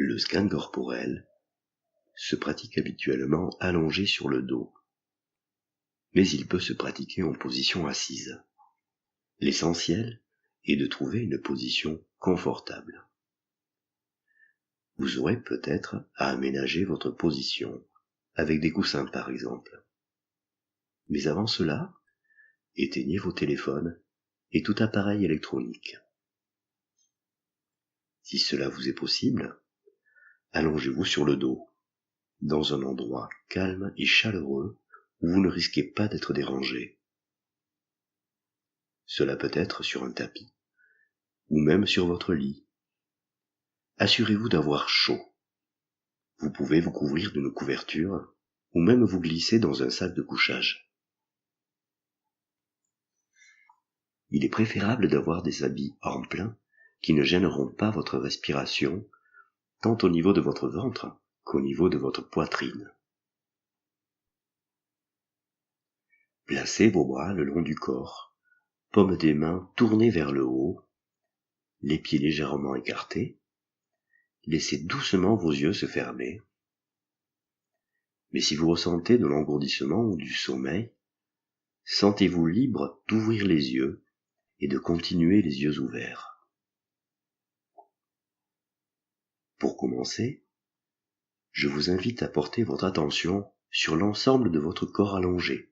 Le scan corporel se pratique habituellement allongé sur le dos, mais il peut se pratiquer en position assise. L'essentiel est de trouver une position confortable. Vous aurez peut-être à aménager votre position, avec des coussins par exemple. Mais avant cela, éteignez vos téléphones et tout appareil électronique. Si cela vous est possible, allongez-vous sur le dos, dans un endroit calme et chaleureux où vous ne risquez pas d'être dérangé. Cela peut être sur un tapis, ou même sur votre lit. Assurez-vous d'avoir chaud. Vous pouvez vous couvrir d'une couverture, ou même vous glisser dans un sac de couchage. Il est préférable d'avoir des habits en plein qui ne gêneront pas votre respiration, tant au niveau de votre ventre qu'au niveau de votre poitrine. Placez vos bras le long du corps, paumes des mains tournées vers le haut, les pieds légèrement écartés. Laissez doucement vos yeux se fermer. Mais si vous ressentez de l'engourdissement ou du sommeil, sentez-vous libre d'ouvrir les yeux et de continuer les yeux ouverts. Pour commencer, je vous invite à porter votre attention sur l'ensemble de votre corps allongé,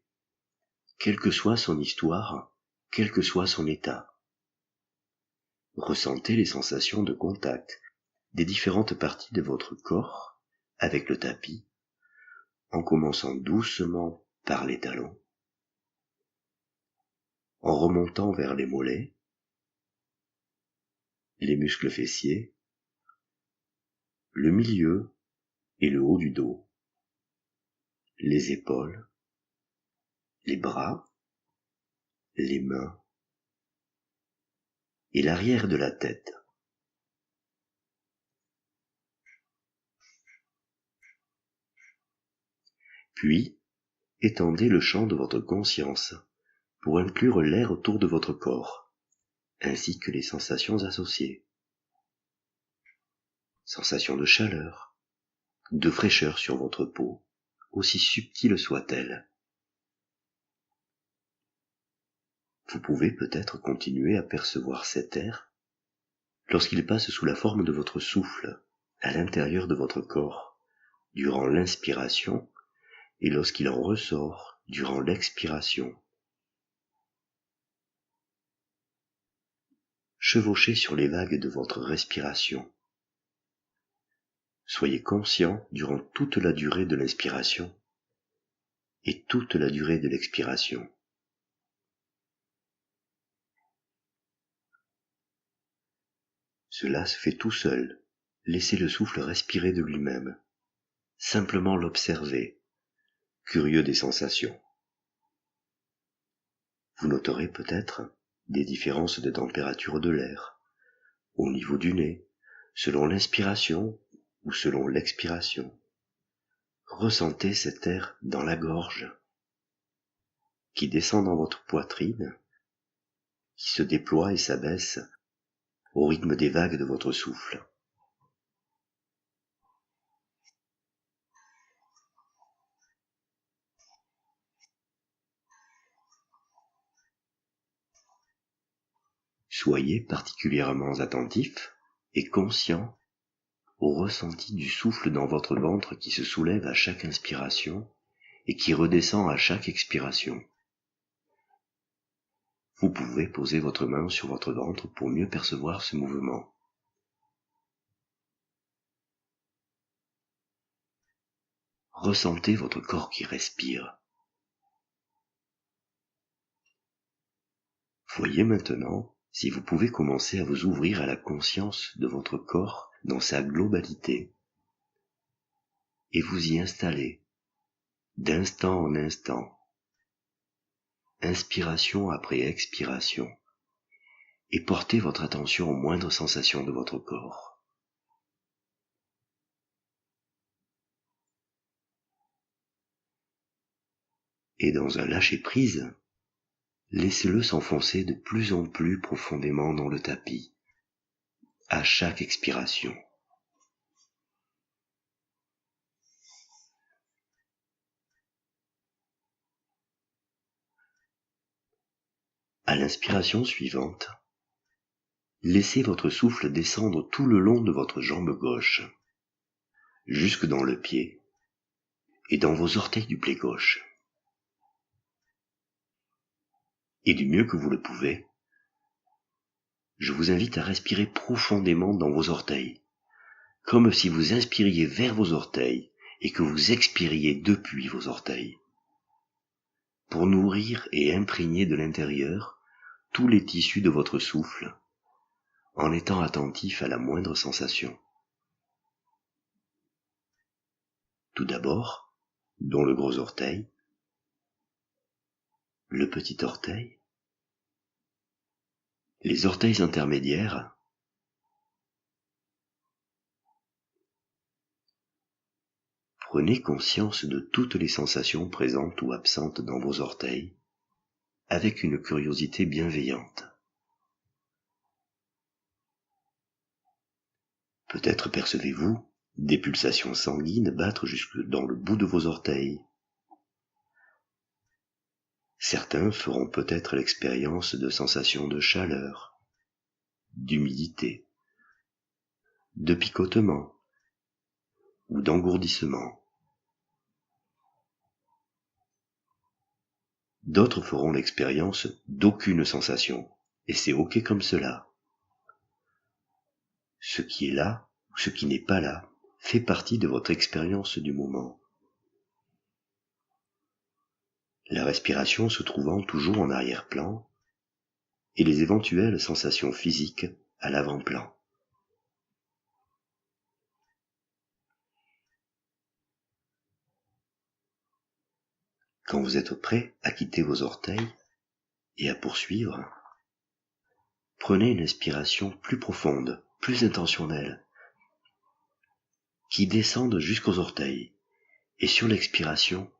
quelle que soit son histoire, quel que soit son état. Ressentez les sensations de contact des différentes parties de votre corps avec le tapis, en commençant doucement par les talons, en remontant vers les mollets, les muscles fessiers, le milieu et le haut du dos, les épaules, les bras, les mains et l'arrière de la tête. Puis, étendez le champ de votre conscience pour inclure l'air autour de votre corps, ainsi que les sensations associées. Sensations de chaleur, de fraîcheur sur votre peau, aussi subtile soit-elle. Vous pouvez peut-être continuer à percevoir cet air lorsqu'il passe sous la forme de votre souffle à l'intérieur de votre corps, durant l'inspiration, et lorsqu'il en ressort durant l'expiration. Chevauchez sur les vagues de votre respiration. Soyez conscient durant toute la durée de l'inspiration et toute la durée de l'expiration. Cela se fait tout seul. Laissez le souffle respirer de lui-même. Simplement l'observer, curieux des sensations. Vous noterez peut-être des différences de température de l'air, au niveau du nez, selon l'inspiration ou selon l'expiration. Ressentez cet air dans la gorge, qui descend dans votre poitrine, qui se déploie et s'abaisse au rythme des vagues de votre souffle. Soyez particulièrement attentif et conscient au ressenti du souffle dans votre ventre qui se soulève à chaque inspiration et qui redescend à chaque expiration. Vous pouvez poser votre main sur votre ventre pour mieux percevoir ce mouvement. Ressentez votre corps qui respire. Voyez maintenant si vous pouvez commencer à vous ouvrir à la conscience de votre corps dans sa globalité et vous y installer d'instant en instant, inspiration après expiration, et portez votre attention aux moindres sensations de votre corps. Et dans un lâcher-prise, laissez-le s'enfoncer de plus en plus profondément dans le tapis, à chaque expiration. À l'inspiration suivante, laissez votre souffle descendre tout le long de votre jambe gauche, jusque dans le pied et dans vos orteils du pied gauche. Et du mieux que vous le pouvez, je vous invite à respirer profondément dans vos orteils, comme si vous inspiriez vers vos orteils et que vous expiriez depuis vos orteils, pour nourrir et imprégner de l'intérieur tous les tissus de votre souffle, en étant attentif à la moindre sensation. Tout d'abord, dans le gros orteil, le petit orteil, les orteils intermédiaires, prenez conscience de toutes les sensations présentes ou absentes dans vos orteils, avec une curiosité bienveillante. Peut-être percevez-vous des pulsations sanguines battre jusque dans le bout de vos orteils. Certains feront peut-être l'expérience de sensations de chaleur, d'humidité, de picotement ou d'engourdissement. D'autres feront l'expérience d'aucune sensation, et c'est ok comme cela. Ce qui est là, ou ce qui n'est pas là, fait partie de votre expérience du moment. La respiration se trouvant toujours en arrière-plan, et les éventuelles sensations physiques à l'avant-plan. Quand vous êtes prêt à quitter vos orteils et à poursuivre, prenez une inspiration plus profonde, plus intentionnelle, qui descende jusqu'aux orteils, et sur l'expiration,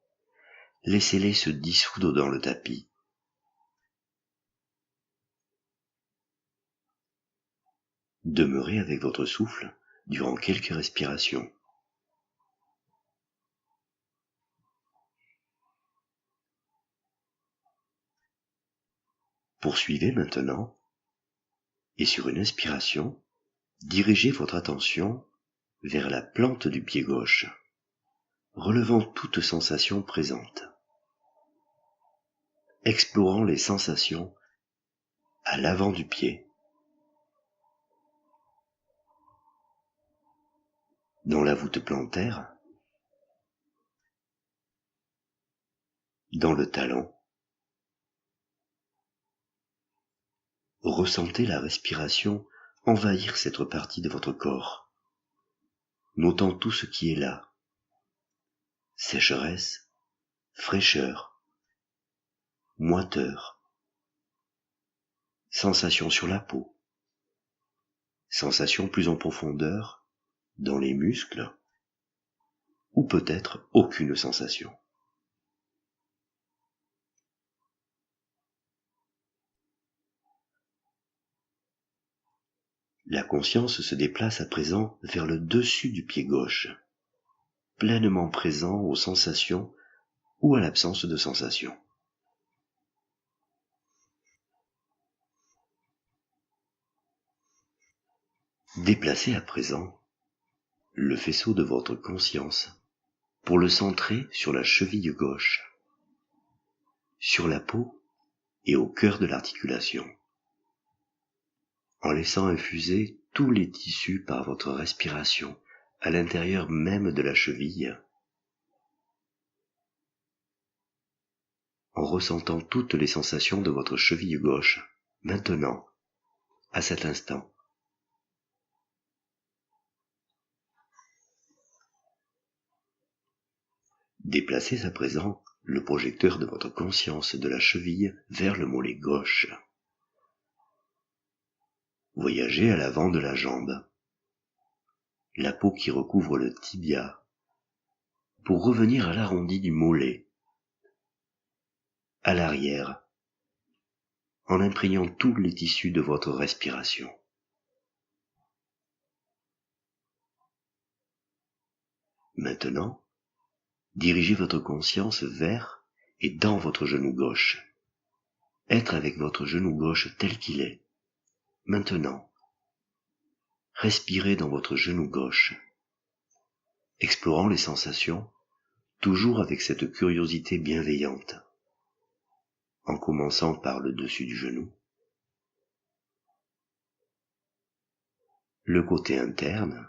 laissez-les se dissoudre dans le tapis. Demeurez avec votre souffle durant quelques respirations. Poursuivez maintenant, et sur une inspiration, dirigez votre attention vers la plante du pied gauche, relevant toute sensation présente, explorant les sensations à l'avant du pied, dans la voûte plantaire, dans le talon. Ressentez la respiration envahir cette partie de votre corps, notant tout ce qui est là. Sécheresse, fraîcheur, moiteur, sensation sur la peau, sensation plus en profondeur dans les muscles, ou peut-être aucune sensation. La conscience se déplace à présent vers le dessus du pied gauche, pleinement présent aux sensations ou à l'absence de sensations. Déplacez à présent le faisceau de votre conscience pour le centrer sur la cheville gauche, sur la peau et au cœur de l'articulation, en laissant infuser tous les tissus par votre respiration à l'intérieur même de la cheville, en ressentant toutes les sensations de votre cheville gauche, maintenant, à cet instant. Déplacez à présent le projecteur de votre conscience de la cheville vers le mollet gauche. Voyagez à l'avant de la jambe, la peau qui recouvre le tibia, pour revenir à l'arrondi du mollet, à l'arrière, en imprégnant tous les tissus de votre respiration. Maintenant, dirigez votre conscience vers et dans votre genou gauche, être avec votre genou gauche tel qu'il est. Maintenant, respirez dans votre genou gauche, explorant les sensations, toujours avec cette curiosité bienveillante, en commençant par le dessus du genou, le côté interne,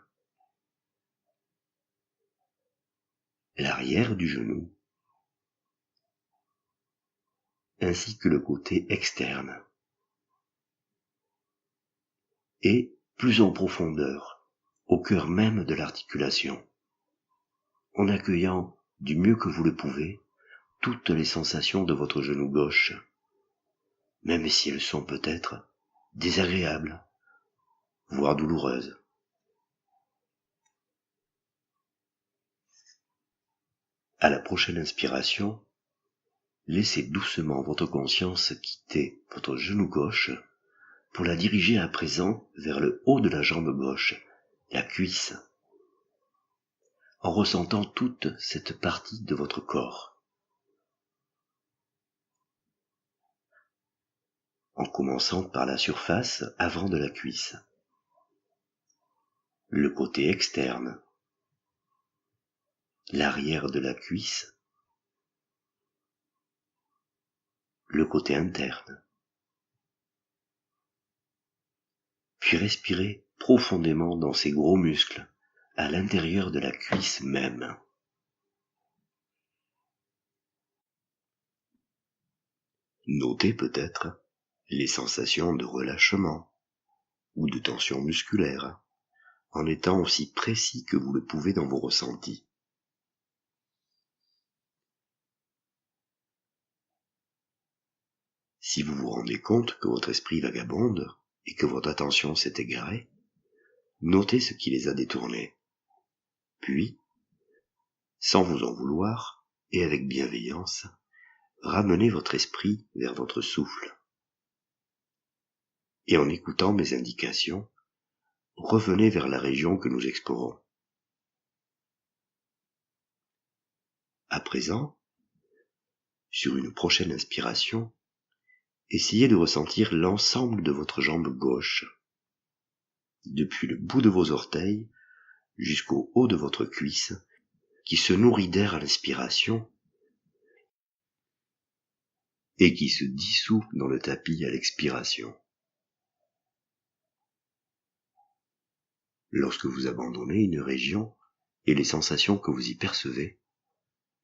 l'arrière du genou, ainsi que le côté externe. Et plus en profondeur, au cœur même de l'articulation, en accueillant du mieux que vous le pouvez toutes les sensations de votre genou gauche, même si elles sont peut-être désagréables, voire douloureuses. À la prochaine inspiration, laissez doucement votre conscience quitter votre genou gauche pour la diriger à présent vers le haut de la jambe gauche, la cuisse, en ressentant toute cette partie de votre corps. En commençant par la surface avant de la cuisse, le côté externe, l'arrière de la cuisse, le côté interne. Puis respirez profondément dans ces gros muscles, à l'intérieur de la cuisse même. Notez peut-être les sensations de relâchement ou de tension musculaire, en étant aussi précis que vous le pouvez dans vos ressentis. Si vous vous rendez compte que votre esprit vagabonde et que votre attention s'est égarée, notez ce qui les a détournés. Puis, sans vous en vouloir et avec bienveillance, ramenez votre esprit vers votre souffle. Et en écoutant mes indications, revenez vers la région que nous explorons. À présent, sur une prochaine inspiration, essayez de ressentir l'ensemble de votre jambe gauche, depuis le bout de vos orteils jusqu'au haut de votre cuisse, qui se nourrit d'air à l'inspiration et qui se dissout dans le tapis à l'expiration. Lorsque vous abandonnez une région et les sensations que vous y percevez,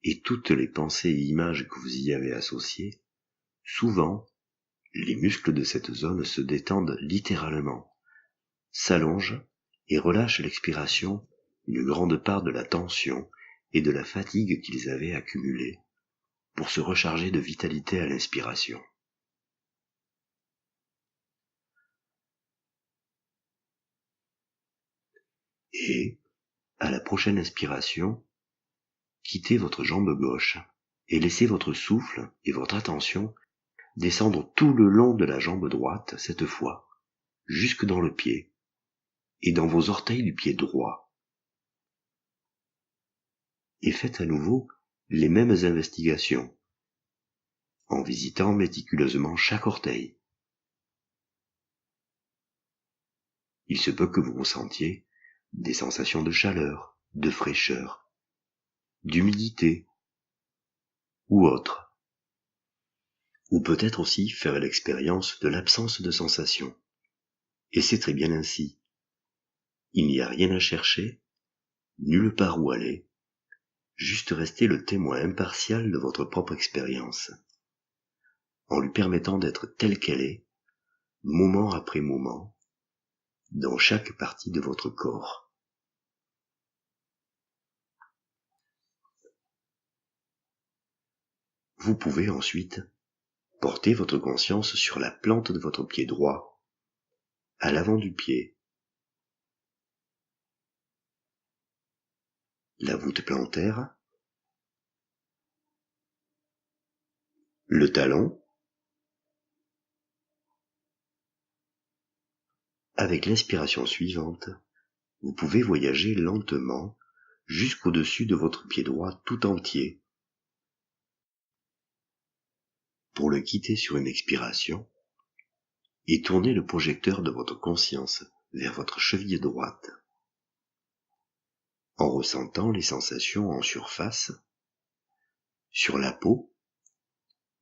et toutes les pensées et images que vous y avez associées, souvent, les muscles de cette zone se détendent littéralement, s'allongent et relâchent à l'expiration une grande part de la tension et de la fatigue qu'ils avaient accumulée pour se recharger de vitalité à l'inspiration. Et, à la prochaine inspiration, quittez votre jambe gauche et laissez votre souffle et votre attention descendre tout le long de la jambe droite cette fois, jusque dans le pied et dans vos orteils du pied droit. Et faites à nouveau les mêmes investigations, en visitant méticuleusement chaque orteil. Il se peut que vous ressentiez des sensations de chaleur, de fraîcheur, d'humidité, ou autre. Ou peut-être aussi faire l'expérience de l'absence de sensation. Et c'est très bien ainsi. Il n'y a rien à chercher, nulle part où aller, juste rester le témoin impartial de votre propre expérience, en lui permettant d'être telle qu'elle est, moment après moment, dans chaque partie de votre corps. Vous pouvez ensuite porter votre conscience sur la plante de votre pied droit, à l'avant du pied, la voûte plantaire, le talon. Avec l'inspiration suivante, vous pouvez voyager lentement jusqu'au-dessus de votre pied droit tout entier. pour le quitter sur une expiration et tournez le projecteur de votre conscience vers votre cheville droite, en ressentant les sensations en surface, sur la peau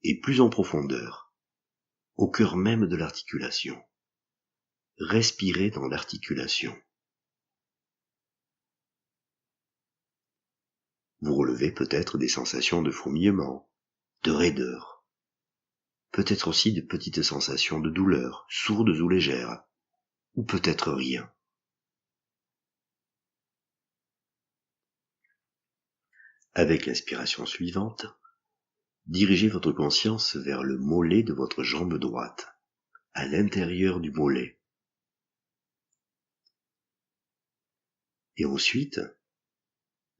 et plus en profondeur, au cœur même de l'articulation. Respirez dans l'articulation. Vous relevez peut-être des sensations de fourmillement, de raideur, peut-être aussi de petites sensations de douleur, sourdes ou légères, ou peut-être rien. Avec l'inspiration suivante, dirigez votre conscience vers le mollet de votre jambe droite, à l'intérieur du mollet. Et ensuite,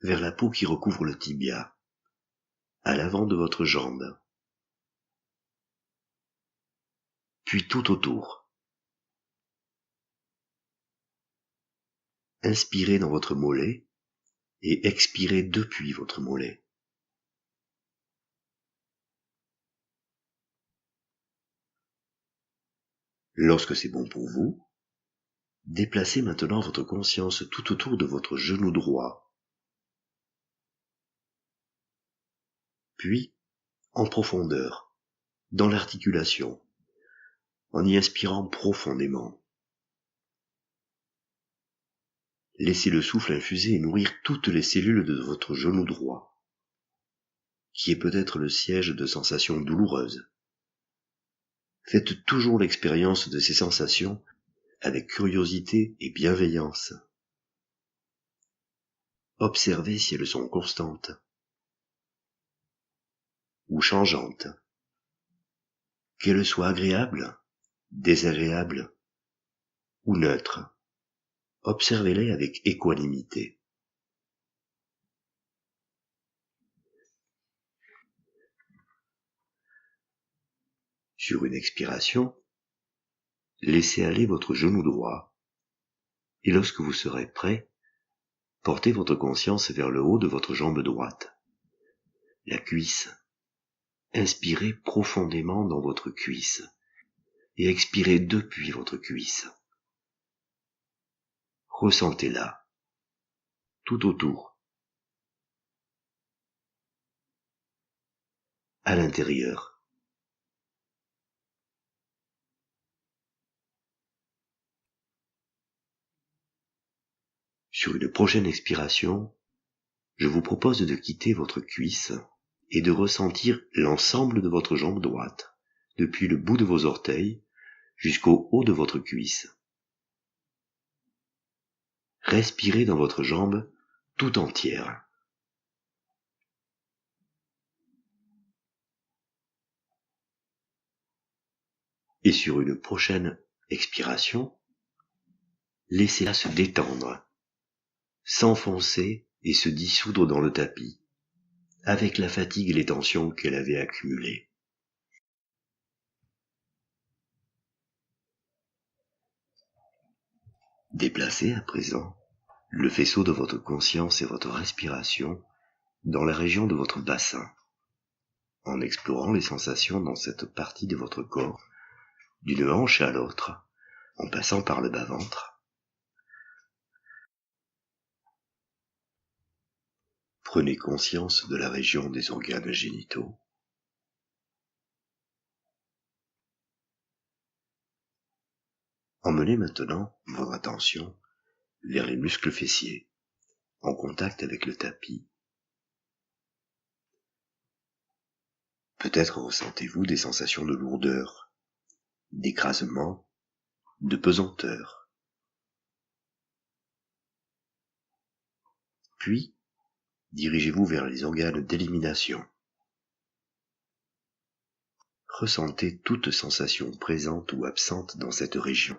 vers la peau qui recouvre le tibia, à l'avant de votre jambe, puis tout autour. Inspirez dans votre mollet et expirez depuis votre mollet. Lorsque c'est bon pour vous, déplacez maintenant votre conscience tout autour de votre genou droit, puis en profondeur, dans l'articulation, en y inspirant profondément. Laissez le souffle infuser et nourrir toutes les cellules de votre genou droit, qui est peut-être le siège de sensations douloureuses. Faites toujours l'expérience de ces sensations avec curiosité et bienveillance. Observez si elles sont constantes ou changeantes, qu'elles soient agréables, désagréables ou neutres. Observez-les avec équanimité. Sur une expiration, laissez aller votre genou droit et lorsque vous serez prêt, portez votre conscience vers le haut de votre jambe droite, la cuisse. Inspirez profondément dans votre cuisse et expirez depuis votre cuisse. Ressentez-la, tout autour, à l'intérieur. Sur une prochaine expiration, je vous propose de quitter votre cuisse et de ressentir l'ensemble de votre jambe droite, depuis le bout de vos orteils jusqu'au haut de votre cuisse. Respirez dans votre jambe tout entière. Et sur une prochaine expiration, laissez-la se détendre, s'enfoncer et se dissoudre dans le tapis, avec la fatigue et les tensions qu'elle avait accumulées. Déplacez à présent le faisceau de votre conscience et votre respiration dans la région de votre bassin, en explorant les sensations dans cette partie de votre corps, d'une hanche à l'autre, en passant par le bas-ventre. Prenez conscience de la région des organes génitaux. Emmenez maintenant votre attention vers les muscles fessiers, en contact avec le tapis. Peut-être ressentez-vous des sensations de lourdeur, d'écrasement, de pesanteur. Puis, dirigez-vous vers les organes d'élimination. Ressentez toute sensation présente ou absente dans cette région.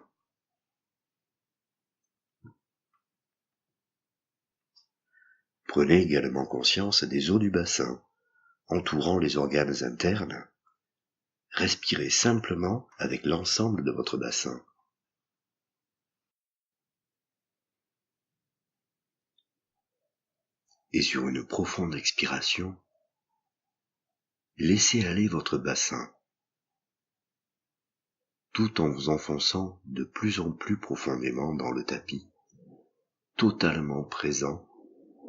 Prenez également conscience des os du bassin, entourant les organes internes. Respirez simplement avec l'ensemble de votre bassin. Et sur une profonde expiration, laissez aller votre bassin tout en vous enfonçant de plus en plus profondément dans le tapis, totalement présent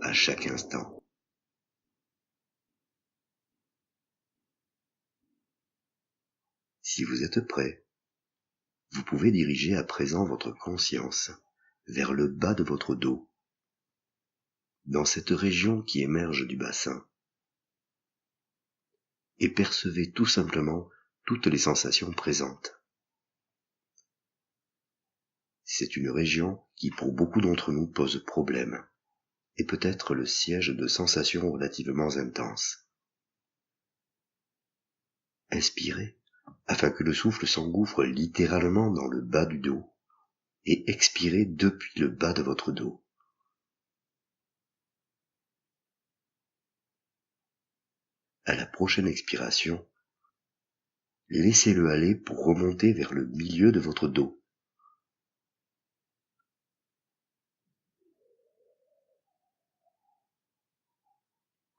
à chaque instant. Si vous êtes prêt, vous pouvez diriger à présent votre conscience vers le bas de votre dos, dans cette région qui émerge du bassin, et percevez tout simplement toutes les sensations présentes. C'est une région qui pour beaucoup d'entre nous pose problème, et peut être le siège de sensations relativement intenses. Inspirez, afin que le souffle s'engouffre littéralement dans le bas du dos, et expirez depuis le bas de votre dos. À la prochaine expiration, laissez-le aller pour remonter vers le milieu de votre dos.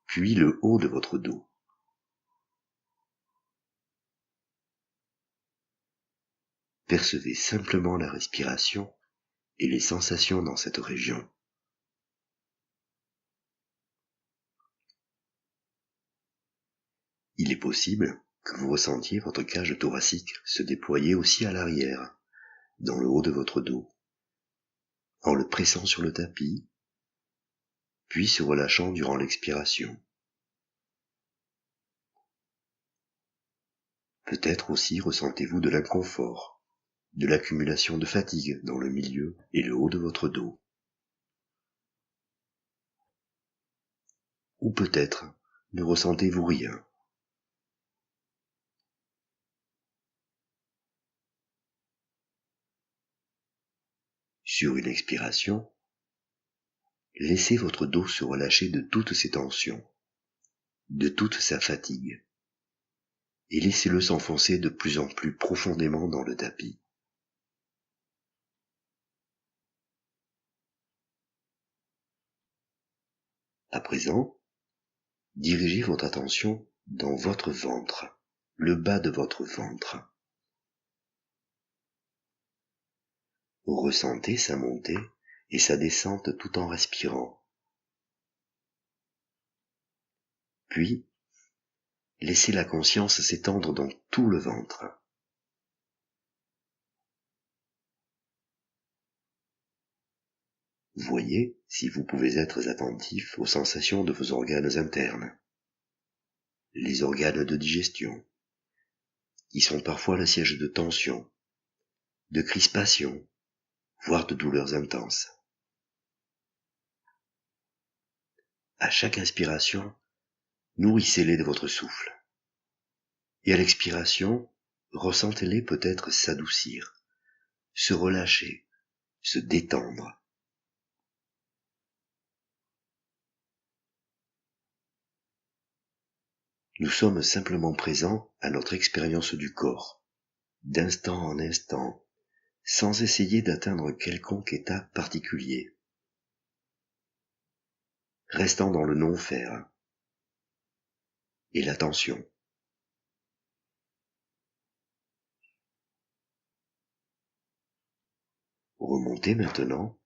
Puis le haut de votre dos. Percevez simplement la respiration et les sensations dans cette région. Il est possible que vous ressentiez votre cage thoracique se déployer aussi à l'arrière, dans le haut de votre dos, en le pressant sur le tapis, puis se relâchant durant l'expiration. Peut-être aussi ressentez-vous de l'inconfort, de l'accumulation de fatigue dans le milieu et le haut de votre dos. Ou peut-être ne ressentez-vous rien. Sur une expiration, laissez votre dos se relâcher de toutes ses tensions, de toute sa fatigue, et laissez-le s'enfoncer de plus en plus profondément dans le tapis. À présent, dirigez votre attention dans votre ventre, le bas de votre ventre. Ressentez sa montée et sa descente tout en respirant. Puis, laissez la conscience s'étendre dans tout le ventre. Voyez si vous pouvez être attentif aux sensations de vos organes internes, les organes de digestion, qui sont parfois le siège de tension, de crispation, voire de douleurs intenses. À chaque inspiration, nourrissez-les de votre souffle. Et à l'expiration, ressentez-les peut-être s'adoucir, se relâcher, se détendre. Nous sommes simplement présents à notre expérience du corps, d'instant en instant, sans essayer d'atteindre quelconque état particulier. Restant dans le non-faire et l'attention. Remontez maintenant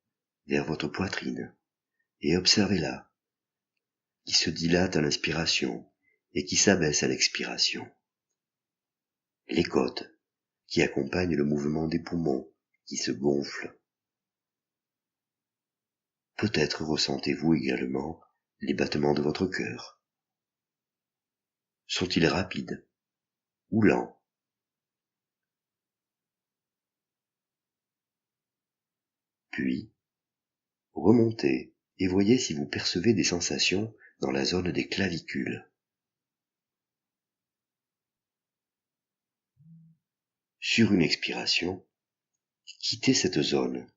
vers votre poitrine et observez-la, qui se dilate à l'inspiration et qui s'abaisse à l'expiration. Les côtes, qui accompagnent le mouvement des poumons, qui se gonflent. Peut-être ressentez-vous également les battements de votre cœur. Sont-ils rapides ou lents? Puis, remontez et voyez si vous percevez des sensations dans la zone des clavicules. Sur une expiration, quittez cette zone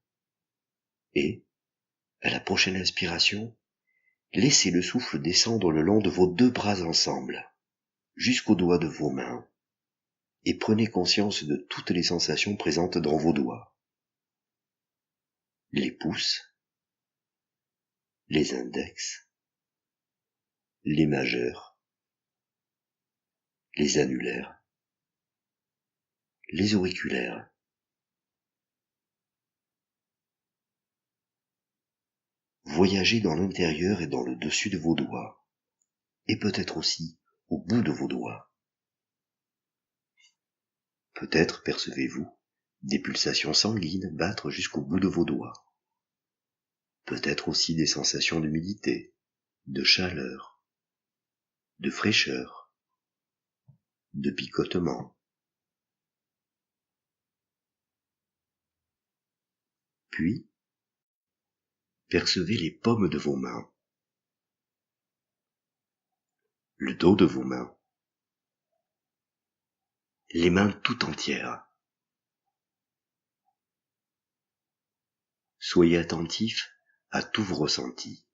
et, à la prochaine inspiration, laissez le souffle descendre le long de vos deux bras ensemble, jusqu'aux doigts de vos mains, et prenez conscience de toutes les sensations présentes dans vos doigts. Les pouces, les index, les majeurs, les annulaires, les auriculaires. Voyagez dans l'intérieur et dans le dessus de vos doigts, et peut-être aussi au bout de vos doigts. Peut-être percevez-vous des pulsations sanguines battre jusqu'au bout de vos doigts. Peut-être aussi des sensations d'humidité, de chaleur, de fraîcheur, de picotement. Puis, percevez les paumes de vos mains, le dos de vos mains, les mains tout entières. Soyez attentif à tous vos ressentis.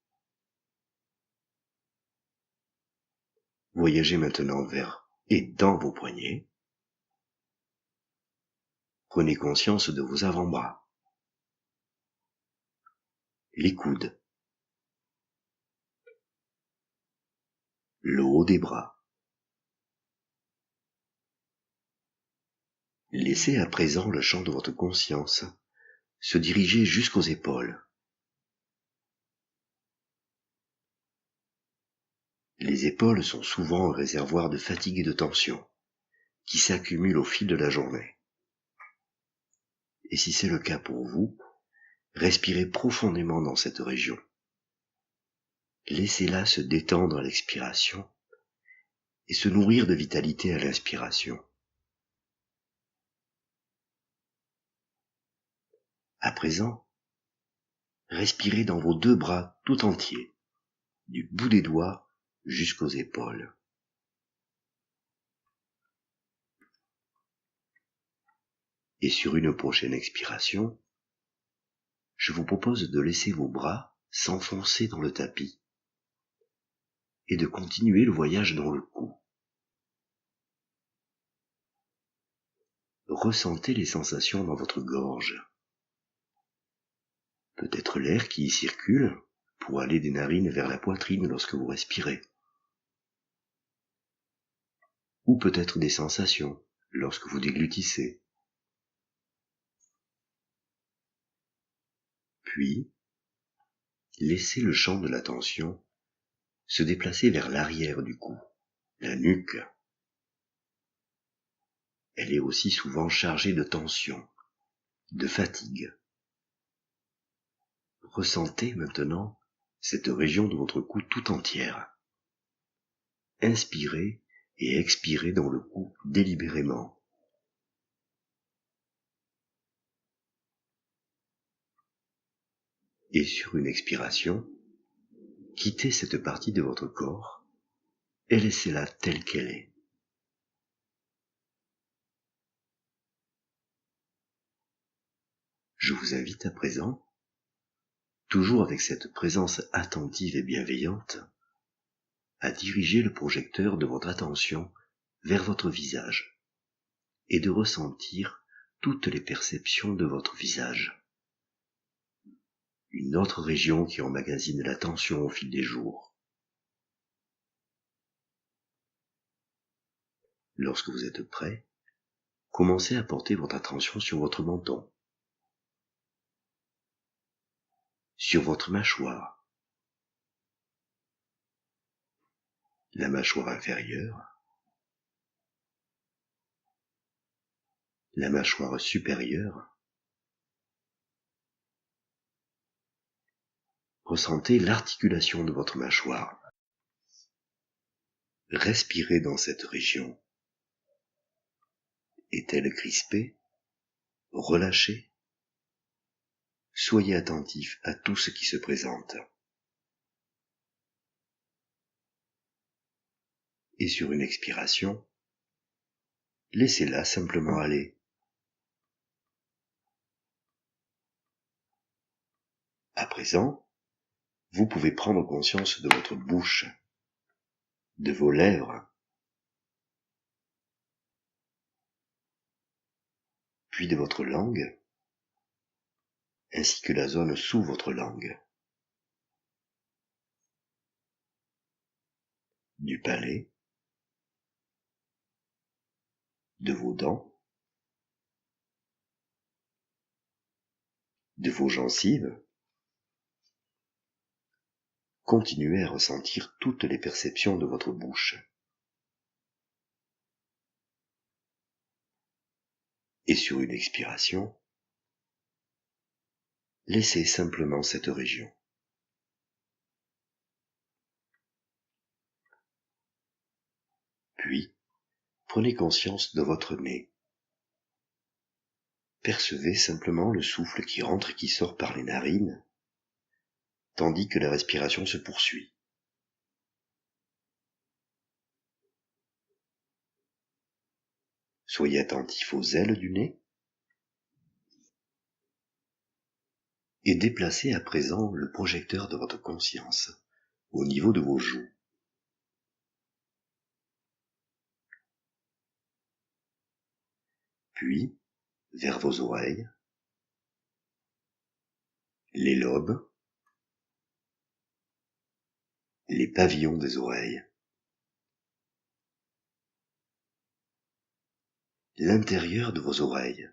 Voyagez maintenant vers et dans vos poignets. Prenez conscience de vos avant-bras, les coudes, le haut des bras. Laissez à présent le champ de votre conscience se diriger jusqu'aux épaules. Les épaules sont souvent un réservoir de fatigue et de tension qui s'accumulent au fil de la journée. Et si c'est le cas pour vous, respirez profondément dans cette région. Laissez-la se détendre à l'expiration et se nourrir de vitalité à l'inspiration. À présent, respirez dans vos deux bras tout entiers, du bout des doigts jusqu'aux épaules. Et sur une prochaine expiration, je vous propose de laisser vos bras s'enfoncer dans le tapis et de continuer le voyage dans le cou. Ressentez les sensations dans votre gorge. Peut-être l'air qui y circule pour aller des narines vers la poitrine lorsque vous respirez. Ou peut-être des sensations lorsque vous déglutissez. Puis, laissez le champ de l'attention se déplacer vers l'arrière du cou, la nuque. Elle est aussi souvent chargée de tension, de fatigue. Ressentez maintenant cette région de votre cou tout entière. Inspirez et expirez dans le cou délibérément. Et sur une expiration, quittez cette partie de votre corps et laissez-la telle qu'elle est. Je vous invite à présent, toujours avec cette présence attentive et bienveillante, à diriger le projecteur de votre attention vers votre visage et de ressentir toutes les perceptions de votre visage. Une autre région qui emmagasine l'attention au fil des jours. Lorsque vous êtes prêt, commencez à porter votre attention sur votre menton, sur votre mâchoire, la mâchoire inférieure, la mâchoire supérieure. Ressentez l'articulation de votre mâchoire. Respirez dans cette région. Est-elle crispée? Relâchée? Soyez attentif à tout ce qui se présente. Et sur une expiration, laissez-la simplement aller. À présent, vous pouvez prendre conscience de votre bouche, de vos lèvres, puis de votre langue, ainsi que la zone sous votre langue, du palais, de vos dents, de vos gencives. Continuez à ressentir toutes les perceptions de votre bouche. Et sur une expiration, laissez simplement cette région. Puis, prenez conscience de votre nez. Percevez simplement le souffle qui rentre et qui sort par les narines, tandis que la respiration se poursuit. Soyez attentif aux ailes du nez et déplacez à présent le projecteur de votre conscience au niveau de vos joues. Puis, vers vos oreilles, les lobes, les pavillons des oreilles, l'intérieur de vos oreilles.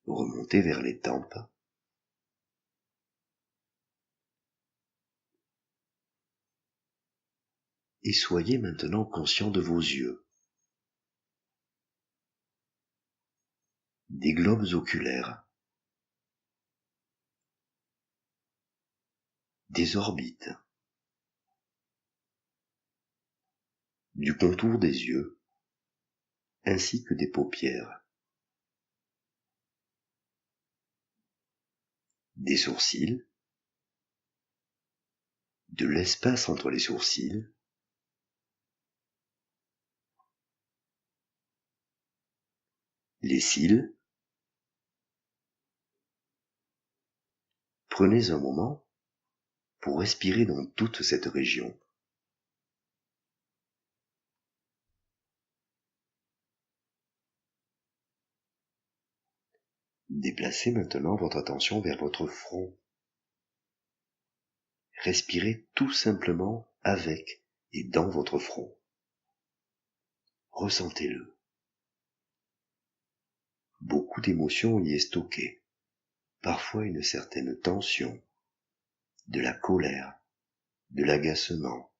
Remontez vers les tempes, et soyez maintenant conscient de vos yeux, des globes oculaires, des orbites, du contour des yeux, ainsi que des paupières, des sourcils, de l'espace entre les sourcils, les cils. Prenez un moment pour respirer dans toute cette région. Déplacez maintenant votre attention vers votre front. Respirez tout simplement avec et dans votre front. Ressentez-le. Beaucoup d'émotions y est stockées, parfois une certaine tension, de la colère, de l'agacement,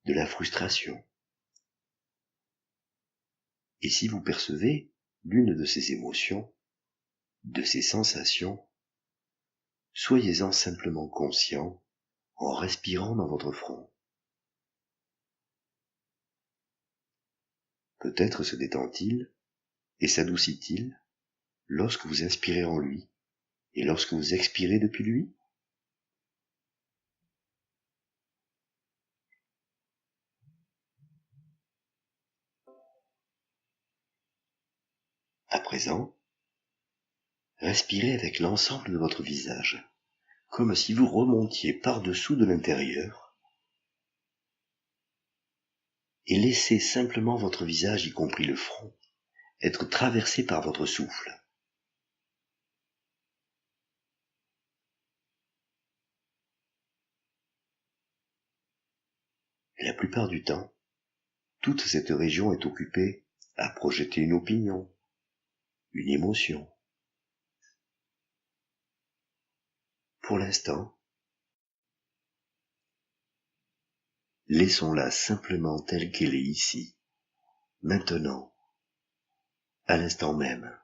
de la frustration. Et si vous percevez l'une de ces émotions, de ces sensations, soyez-en simplement conscient en respirant dans votre front. Peut-être se détend-il et s'adoucit-il lorsque vous inspirez en lui et lorsque vous expirez depuis lui. À présent, respirez avec l'ensemble de votre visage, comme si vous remontiez par-dessous de l'intérieur, et laissez simplement votre visage, y compris le front, être traversé par votre souffle. La plupart du temps, toute cette région est occupée à projeter une opinion, une émotion. Pour l'instant, laissons-la simplement telle qu'elle est ici, maintenant, à l'instant même.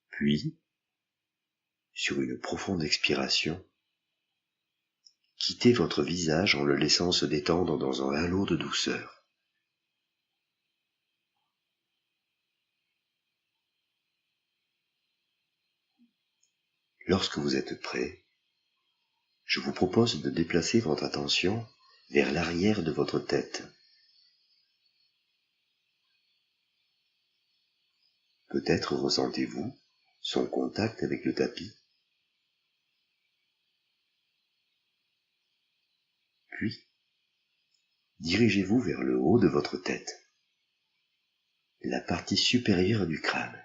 Puis, sur une profonde expiration, quittez votre visage en le laissant se détendre dans un halo de douceur. Lorsque vous êtes prêt, je vous propose de déplacer votre attention vers l'arrière de votre tête. Peut-être ressentez-vous son contact avec le tapis. Puis, dirigez-vous vers le haut de votre tête, la partie supérieure du crâne.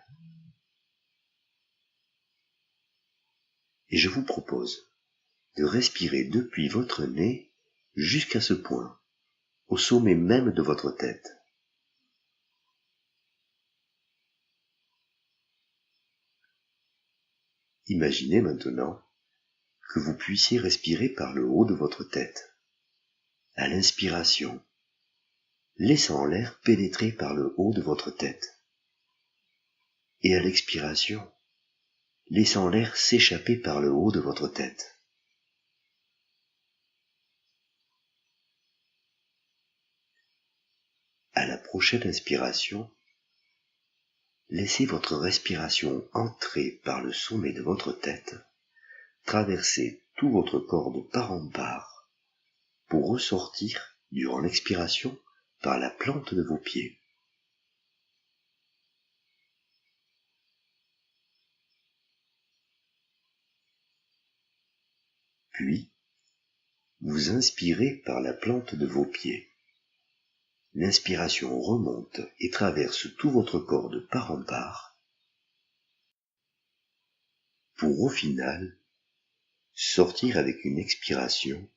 Et je vous propose de respirer depuis votre nez jusqu'à ce point, au sommet même de votre tête. Imaginez maintenant que vous puissiez respirer par le haut de votre tête. À l'inspiration, laissant l'air pénétrer par le haut de votre tête. Et à l'expiration, laissant l'air s'échapper par le haut de votre tête. À la prochaine inspiration, laissez votre respiration entrer par le sommet de votre tête, traverser tout votre corps de part en part, pour ressortir, durant l'expiration, par la plante de vos pieds. Puis, vous inspirez par la plante de vos pieds. L'inspiration remonte et traverse tout votre corps de part en part, pour au final sortir avec une expiration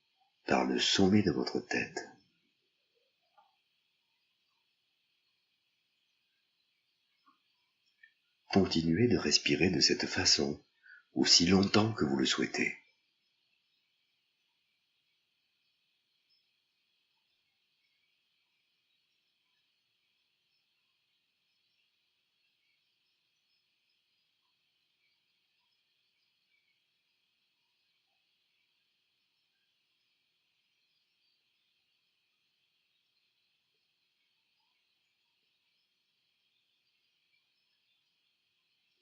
par le sommet de votre tête. Continuez de respirer de cette façon aussi longtemps que vous le souhaitez.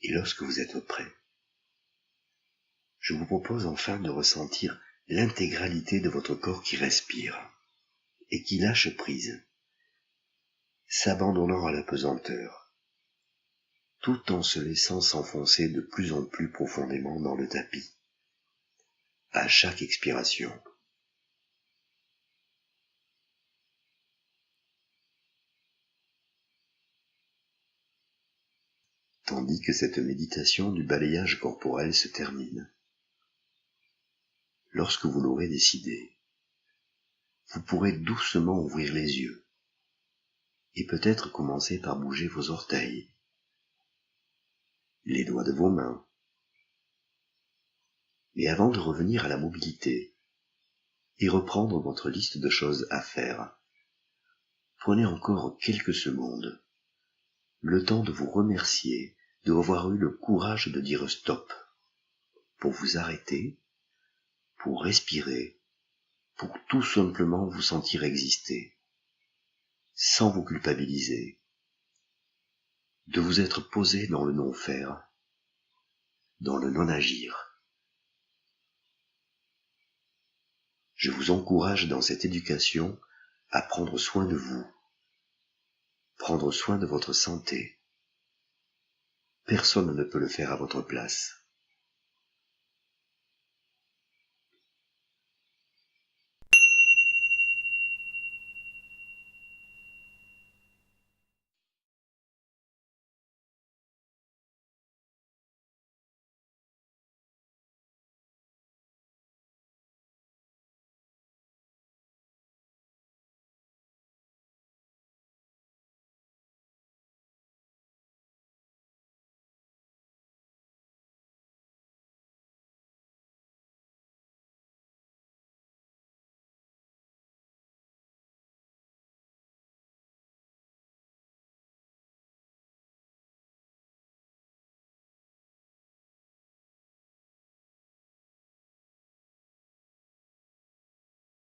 Et lorsque vous êtes prêt, je vous propose enfin de ressentir l'intégralité de votre corps qui respire et qui lâche prise, s'abandonnant à la pesanteur, tout en se laissant s'enfoncer de plus en plus profondément dans le tapis, à chaque expiration. Tandis que cette méditation du balayage corporel se termine. Lorsque vous l'aurez décidé, vous pourrez doucement ouvrir les yeux et peut-être commencer par bouger vos orteils, les doigts de vos mains. Et avant de revenir à la mobilité et reprendre votre liste de choses à faire, prenez encore quelques secondes, le temps de vous remercier d'avoir eu le courage de dire stop, pour vous arrêter, pour respirer, pour tout simplement vous sentir exister, sans vous culpabiliser, de vous être posé dans le non-faire, dans le non-agir. Je vous encourage dans cette éducation à prendre soin de vous, prendre soin de votre santé. Personne ne peut le faire à votre place.